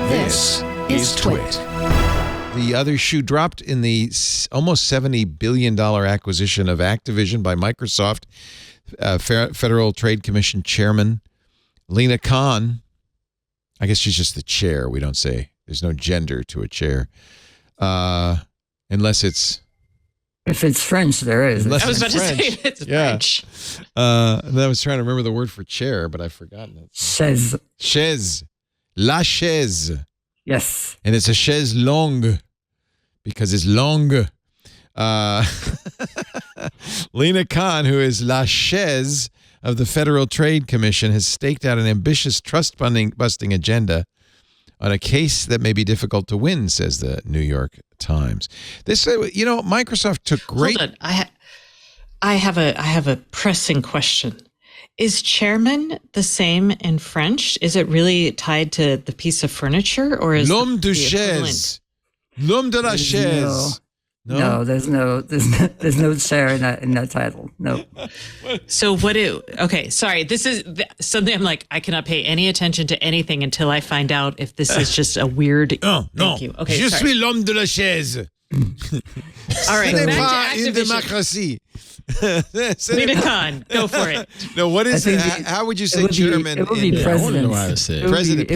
This is TWiT. The other shoe dropped in the almost $70 billion acquisition of Activision by Microsoft. Federal Trade Commission Chairman Lena Khan. I guess she's just the chair. We don't say. There's no gender to a chair. Unless it's... If it's French, there is. I was about to say it's French. And I was trying to remember the word for chair, but I've forgotten it. Chaise. Chaise. La chaise. Yes. And it's a chaise longue because it's long. Lena Khan, who is la chaise of the Federal Trade Commission, has staked out an ambitious trust-busting agenda on a case that may be difficult to win, says the New York Times. This, Microsoft took great... Hold on. I have a pressing question. Is chairman the same in French? Is it really tied to the piece of furniture, or is l'homme de chaise? L'homme de la chaise. No, there's no chair in that title. No. So okay, sorry. This is something I'm like, I cannot pay any attention to anything until I find out if this is just a weird. Thank you. Okay, Je suis l'homme de la chaise. All right, Ce n'est back pas to une Activision. démocratie. Lena Khan, go for it. No, what is it? How would you say chairman? It would be president. I want to know how to say it. President,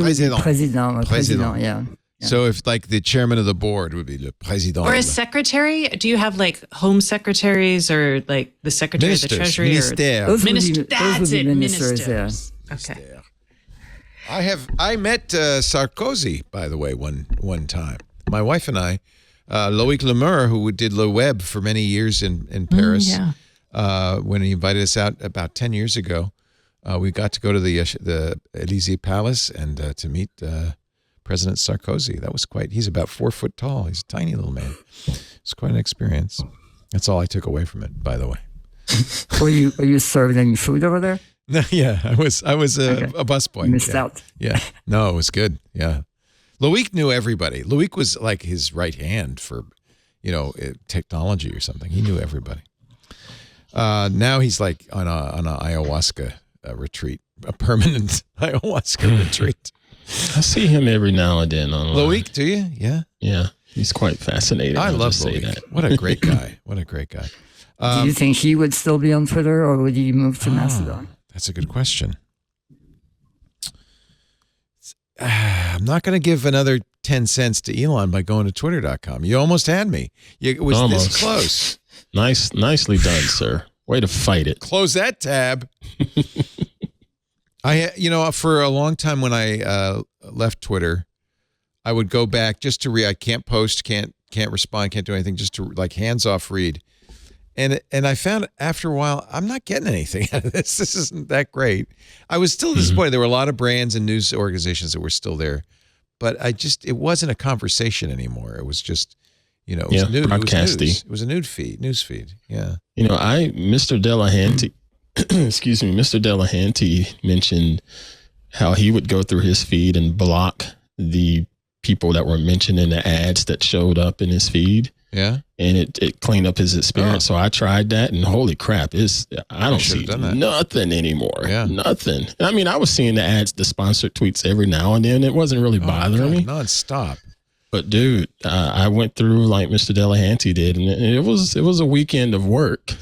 yeah. So if like the chairman of the board would be le président. Or a secretary? Do you have like home secretaries or like the secretary of the treasury? Minister. Those would be Ministers. Ministers. Okay. I met Sarkozy, by the way, one time. My wife and I, Loïc Lemur, who did Le Web for many years in Paris, when he invited us out about 10 years ago, we got to go to the Élysée Palace and to meet President Sarkozy. That was he's about 4 foot tall. He's a tiny little man. It's quite an experience. That's all I took away from it, by the way. Were you serving any food over there? No, yeah, I was a busboy. Missed out. Yeah, no, it was good. Yeah, Loïc knew everybody. Loïc was like his right hand for, technology or something. He knew everybody. Now he's like on a ayahuasca retreat, a permanent ayahuasca retreat. I see him every now and then online. Loïc, do you? Yeah. Yeah, he's quite fascinating. I love Loïc. Loïc. What a great guy. What a great guy. Do you think he would still be on Twitter, or would he move to Mastodon? That's a good question. I'm not going to give another 10 cents to Elon by going to twitter.com. You almost had me. It was Almost. this close. Nicely done, sir. Way to fight it. Close that tab. For a long time when I left Twitter, I would go back just to read. I can't post, can't respond, can't do anything, just to like hands off read. And I found after a while, I'm not getting anything out of this. This isn't that great. I was still disappointed. There were a lot of brands and news organizations that were still there, but it wasn't a conversation anymore. It was just, it was news. Broadcasty. It was a news feed. Yeah. Mr. Delahanty, excuse me, Mr. Delahanty mentioned how he would go through his feed and block the people that were mentioned in the ads that showed up in his feed. Yeah. And it cleaned up his experience. So I tried that, and holy crap, I don't see nothing anymore. Yeah. Nothing. I mean, I was seeing the ads, the sponsored tweets every now and then. It wasn't really bothering me. Nonstop. But dude, I went through like Mr. Delahanty did, and it was a weekend of work,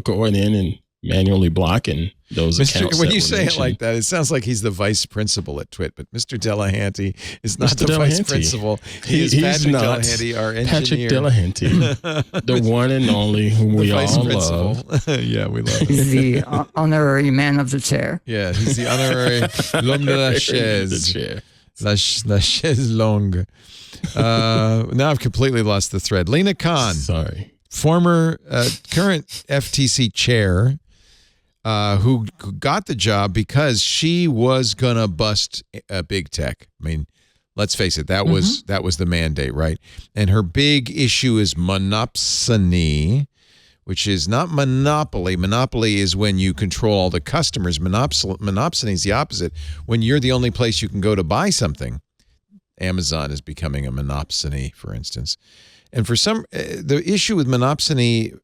going in and manually blocking those accounts. When you say it like that, it sounds like he's the vice principal at TWiT, but Mr. Delahanty is not the vice principal. He's Patrick Delahanty, our engineer. Patrick Delahanty, the one and only whom we all love. Yeah, we love him. He's the honorary man of the chair. Yeah, he's the honorary l'homme de la chaise. La chaise longue. Now I've completely lost the thread. Lena Khan. Sorry. Current FTC chair, who got the job because she was gonna bust big tech. I mean, let's face it, that was the mandate, right? And her big issue is monopsony, which is not monopoly. Monopoly is when you control all the customers. Monopsony is the opposite. When you're the only place you can go to buy something. Amazon is becoming a monopsony, for instance. And for the issue with monopsony,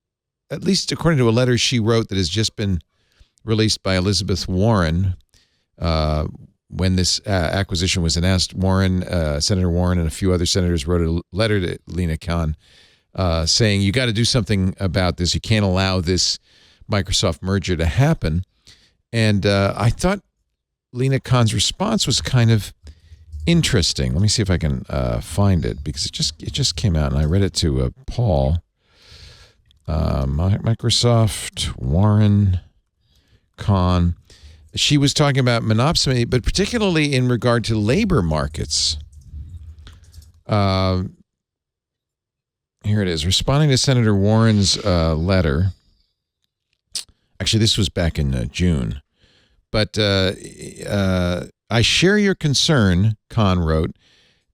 at least according to a letter she wrote that has just been released by Elizabeth Warren, when this acquisition was announced, Senator Warren and a few other senators wrote a letter to Lina Khan saying, you got to do something about this. You can't allow this Microsoft merger to happen. And I thought Lina Khan's response was kind of interesting. Let me see if I can find it, because it just came out, and I read it to Paul. Microsoft, Warren, Khan. She was talking about monopsony, but particularly in regard to labor markets. Here it is. Responding to Senator Warren's letter. Actually, this was back in June. But I share your concern, Khan wrote,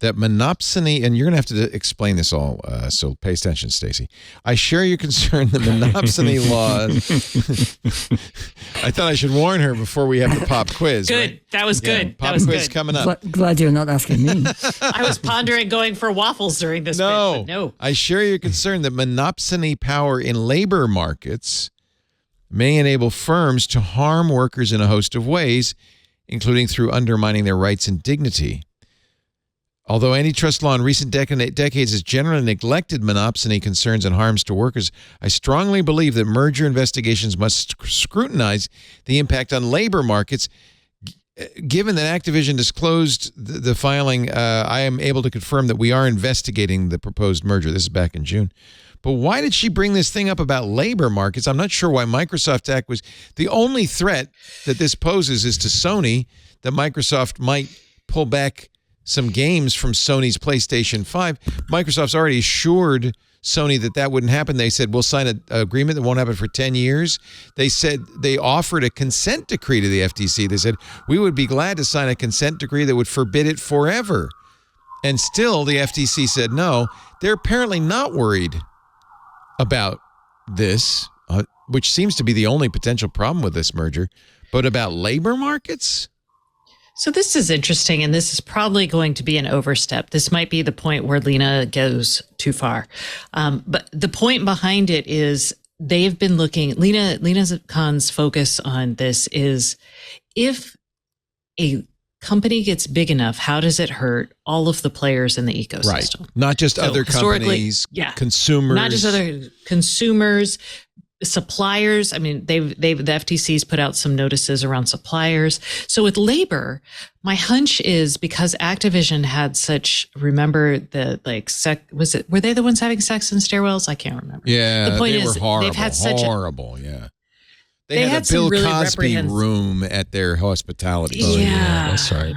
that monopsony, and you're going to have to explain this all, so pay attention, Stacey. I share your concern that monopsony laws. I thought I should warn her before we have the pop quiz. Good. Right? That was good. Pop that was quiz good. coming up. Glad you're not asking me. I was pondering going for waffles during this bit, but no. I share your concern that monopsony power in labor markets may enable firms to harm workers in a host of ways, including through undermining their rights and dignity. Although antitrust law in recent decades has generally neglected monopsony concerns and harms to workers, I strongly believe that merger investigations must scrutinize the impact on labor markets. Given that Activision disclosed the filing, I am able to confirm that we are investigating the proposed merger. This is back in June. But why did she bring this thing up about labor markets? I'm not sure why Microsoft Act was the only threat that this poses is to Sony, that Microsoft might pull back some games from Sony's PlayStation 5. Microsoft's already assured Sony that wouldn't happen. They said, we'll sign an agreement that won't happen for 10 years. They said they offered a consent decree to the FTC. They said, we would be glad to sign a consent decree that would forbid it forever. And still, the FTC said no. They're apparently not worried about this, which seems to be the only potential problem with this merger, but about labor markets? So this is interesting, and this is probably going to be an overstep. This might be the point where Lina goes too far. But the point behind it is they've been looking, Lina Khan's focus on this is, if a company gets big enough, how does it hurt all of the players in the ecosystem? Right. Not just other companies, consumers. Not just other consumers, suppliers. I mean, the FTC's put out some notices around suppliers. So with labor, my hunch is because Activision had such, remember the were they the ones having sex in stairwells? I can't remember. Yeah, the point they is, were horrible. They've had such horrible. Yeah. They had a Bill really Cosby room at their hospitality. Oh, yeah, that's right.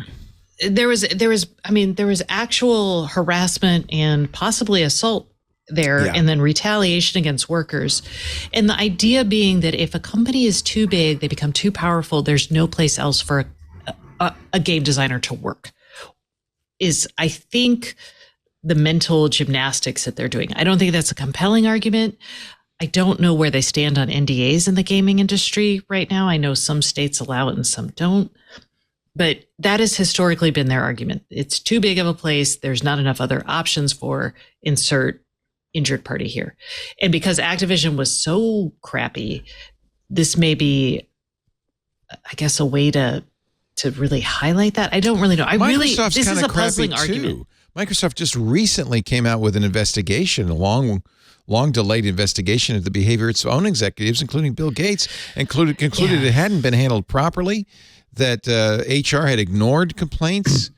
There was actual harassment and possibly assault there, and then retaliation against workers. And the idea being that if a company is too big, they become too powerful, there's no place else for a game designer to work, is, I think, the mental gymnastics that they're doing. I don't think that's a compelling argument. I don't know where they stand on NDAs in the gaming industry right now. I know some states allow it and some don't. But that has historically been their argument. It's too big of a place. There's not enough other options for insert injured party here. And because Activision was so crappy, this may be, I guess, a way to really highlight that. I don't really know. Microsoft's this is a puzzling crappy too. argument. Microsoft just recently came out with an investigation, a long delayed investigation of the behavior of its own executives, including Bill Gates, concluded it hadn't been handled properly, that HR had ignored complaints.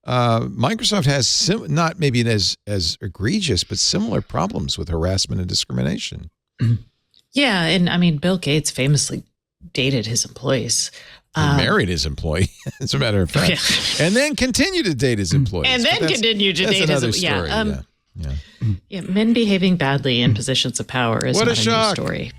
Microsoft has not maybe as egregious, but similar problems with harassment and discrimination. Yeah, and I mean, Bill Gates famously dated his employees. He married his employee, as a matter of fact, and then continued to date his employees. And then continued to date his employees. Yeah, men behaving badly in positions of power is not a new story.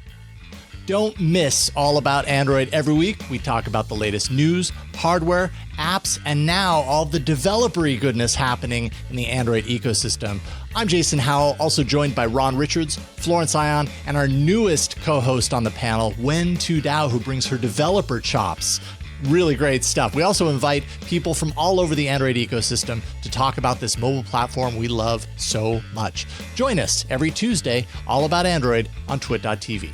Don't miss All About Android every week. We talk about the latest news, hardware, apps, and now all the developer-y goodness happening in the Android ecosystem. I'm Jason Howell, also joined by Ron Richards, Florence Ion, and our newest co-host on the panel, Wen Tu Dao, who brings her developer chops. Really great stuff. We also invite people from all over the Android ecosystem to talk about this mobile platform we love so much. Join us every Tuesday, All About Android on TWiT.tv.